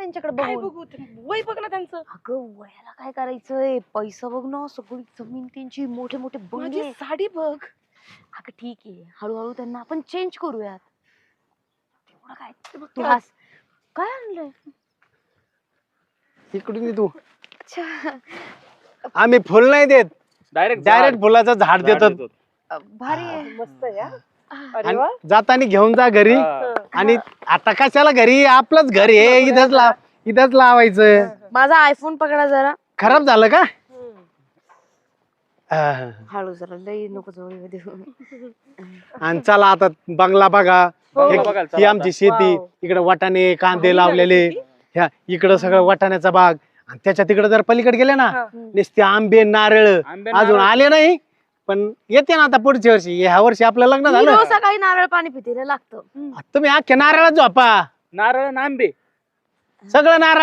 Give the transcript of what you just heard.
त्यांच्याकडे काय बघून. बघू वय बघ ना त्यांचं. अगं वयाला काय करायचंय, पैसा बघ ना, सगळी जमीन त्यांची, मोठे मोठे माझी बंगले. साडी बघ. अगं ठीक आहे, हळूहळू त्यांना आपण चेंज करूयात. तेवढं काय ते बघ तू ते हास. काय आणलंय? इकडून ये तू. अच्छा, आम्ही फुल नाही देत, डायरेक्ट डायरेक्ट फुलाचं झाड देतात. भारी आहे. मस्त आहे हा. अरे आणि वा. जाताना घेऊन जा घरी. आणि आता कशाला घरी, आपलंच घर आहे, इथंच लावायचं. माझा आयफोन पकडा जरा. खराब झालं का? हळू जरा, लई नको जवळ येऊ देऊ. आणि चला आता बंगला बघा. हो. ही बघायला चला ही आमची शेती. वाव. इकडे वाटाणे कांदे लावलेले. ह्या इकडं सगळं वाटाण्याचा बाग. आणि त्याच्या तिकडे जर पलीकडे गेले ना, नुसते आंबे नारळ अजून आले नाही, पण येते ना आता पुढच्या वर्षी. ह्या वर्षी आपलं लग्न मी झालं. रोज सकाळी नारळ पाणी पितेला लागतं. तुम्ही अख्ख्या नारळात झोपा, नारळ आणि आंबे. सगळं नारळ